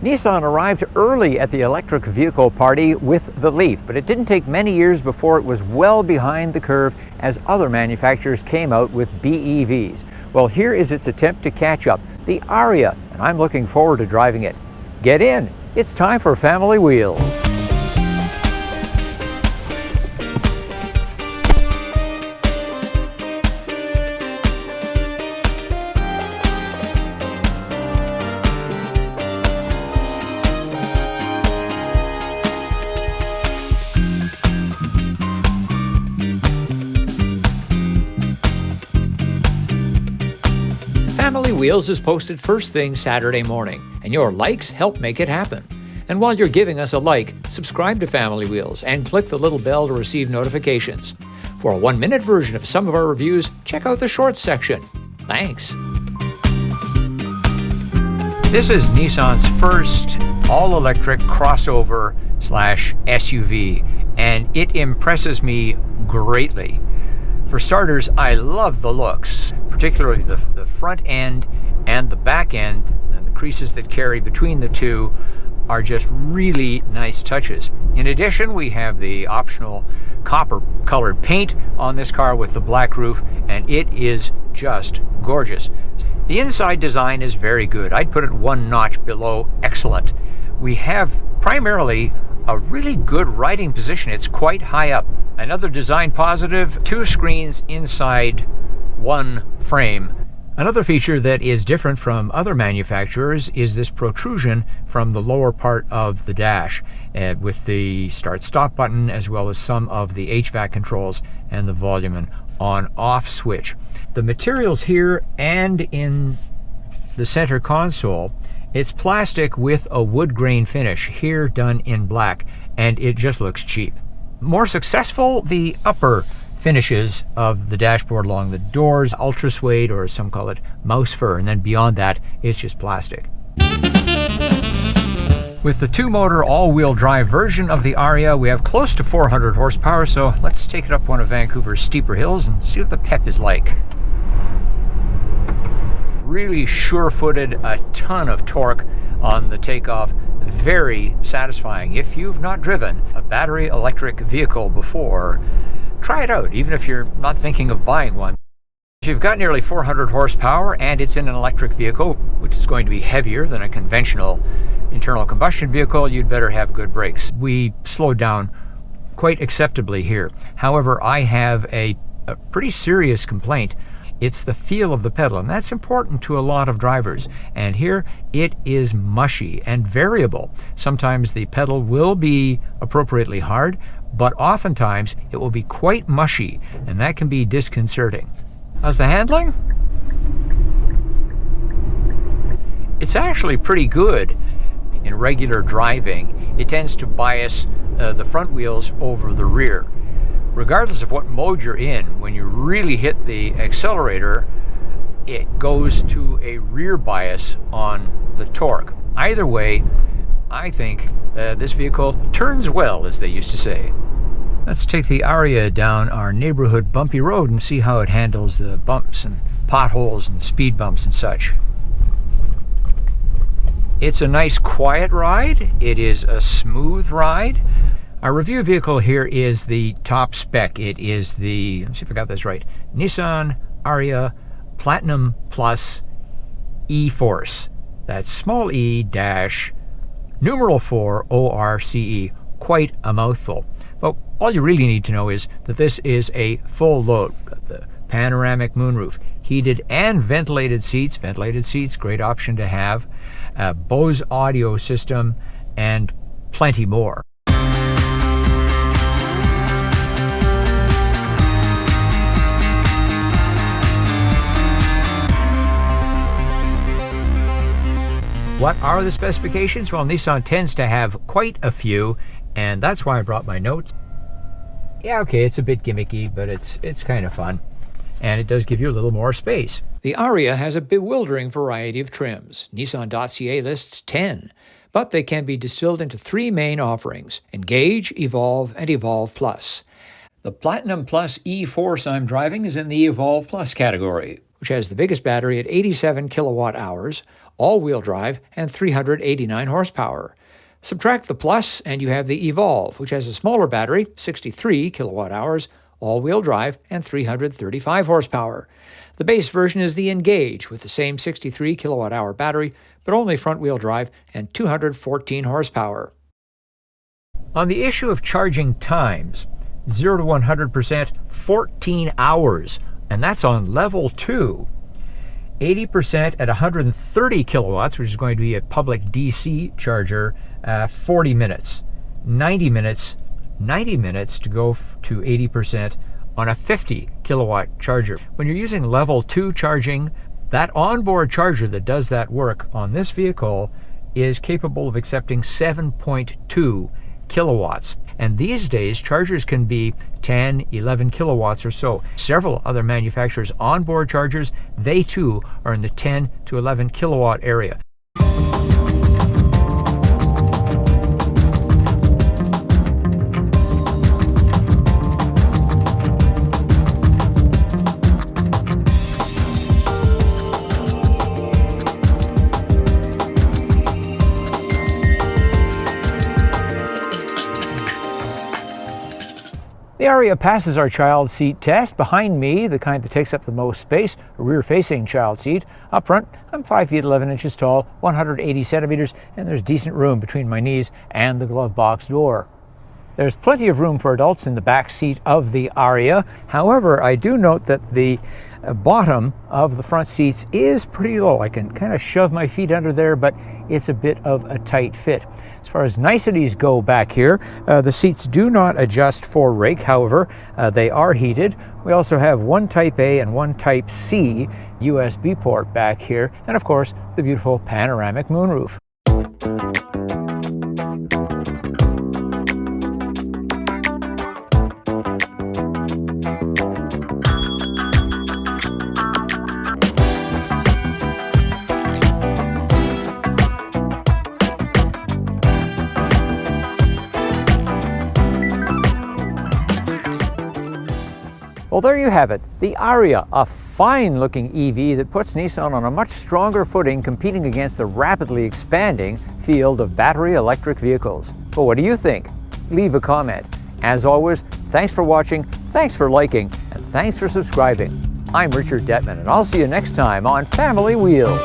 Nissan arrived early at the electric vehicle party with the Leaf, but it didn't take many years before it was well behind the curve as other manufacturers came out with BEVs. Well, here is its attempt to catch up, the Ariya, and I'm looking forward to driving it. Get in, it's time for Family Wheels. Family Wheels is posted first thing Saturday morning, and your likes help make it happen. And while you're giving us a like, subscribe to Family Wheels and click the little bell to receive notifications. For a 1-minute version of some of our reviews, check out the shorts section. Thanks. This is Nissan's first all-electric crossover / SUV, and it impresses me greatly. For starters, I love the looks, particularly the front end and the back end, and the creases that carry between the two are just really nice touches. In addition, we have the optional copper-colored paint on this car with the black roof, and it is just gorgeous. The inside design is very good. I'd put it one notch below excellent. We have primarily a really good riding position. It's quite high up. Another design positive, 2 screens inside one frame. Another feature that is different from other manufacturers is this protrusion from the lower part of the dash with the start-stop button, as well as some of the HVAC controls and the volume and on-off switch. The materials here and in the center console, it's plastic with a wood grain finish, here done in black, and it just looks cheap. More successful, the upper finishes of the dashboard along the doors, ultra suede, or some call it mouse fur, and then beyond that, it's just plastic. With the 2-motor all-wheel drive version of the Ariya, we have close to 400 horsepower, so let's take it up one of Vancouver's steeper hills and see what the pep is like. Really sure-footed, a ton of torque on the takeoff, very satisfying. If you've not driven a battery electric vehicle before, try it out, even if you're not thinking of buying one. If you've got nearly 400 horsepower and it's in an electric vehicle, which is going to be heavier than a conventional internal combustion vehicle, you'd better have good brakes. We slowed down quite acceptably here. However, I have a pretty serious complaint. It's the feel of the pedal, and that's important to a lot of drivers. And here, it is mushy and variable. Sometimes the pedal will be appropriately hard, but oftentimes it will be quite mushy, and that can be disconcerting. How's the handling? It's actually pretty good in regular driving. It tends to bias the front wheels over the rear. Regardless of what mode you're in, when you really hit the accelerator, it goes to a rear bias on the torque. Either way, I think this vehicle turns well, as they used to say. Let's take the Ariya down our neighborhood bumpy road and see how it handles the bumps and potholes and speed bumps and such. It's a nice quiet ride. It is a smooth ride. Our review vehicle here is the top spec. It is the, let's see if I got this right, Nissan Ariya Platinum Plus E-Force. That's small e dash numeral 4 ORCE. Quite a mouthful. But all you really need to know is that this is a full load. Got the panoramic moonroof, heated and ventilated seats. Ventilated seats, great option to have. Bose audio system, and plenty more. What are the specifications? Well, Nissan tends to have quite a few, and that's why I brought my notes. Yeah, okay, it's a bit gimmicky, but it's kind of fun, and it does give you a little more space. The Ariya has a bewildering variety of trims. Nissan.ca lists 10, but they can be distilled into 3 main offerings: Engage, Evolve, and Evolve Plus. The Platinum Plus E-Force I'm driving is in the Evolve Plus category, which has the biggest battery at 87 kilowatt hours, all-wheel drive, and 389 horsepower. Subtract the Plus, and you have the Evolve, which has a smaller battery, 63 kilowatt hours, all-wheel drive, and 335 horsepower. The base version is the Engage, with the same 63 kilowatt-hour battery, but only front-wheel drive and 214 horsepower. On the issue of charging times, 0 to 100%, 14 hours, and that's on level 2. 80% at 130 kilowatts, which is going to be a public DC charger, 40 minutes. 90 minutes to go to 80% on a 50 kilowatt charger. When you're using level 2 charging, that onboard charger that does that work on this vehicle is capable of accepting 7.2 kilowatts. And these days, chargers can be 10, 11 kilowatts or so. Several other manufacturers' onboard chargers, they too are in the 10 to 11 kilowatt area. The Ariya passes our child seat test. Behind me, the kind that takes up the most space, a rear-facing child seat. Up front, I'm 5 feet 11 inches tall, 180 centimeters, and there's decent room between my knees and the glove box door. There's plenty of room for adults in the back seat of the Ariya. However, I do note that the bottom of the front seats is pretty low. I can kind of shove my feet under there, but it's a bit of a tight fit. As far as niceties go back here, the seats do not adjust for rake. However, they are heated. We also have one Type A and one Type C USB port back here, and of course, the beautiful panoramic moonroof. Well, there you have it, the Ariya, a fine-looking EV that puts Nissan on a much stronger footing competing against the rapidly expanding field of battery electric vehicles. But what do you think? Leave a comment. As always, thanks for watching, thanks for liking, and thanks for subscribing. I'm Richard Detman, and I'll see you next time on Family Wheels.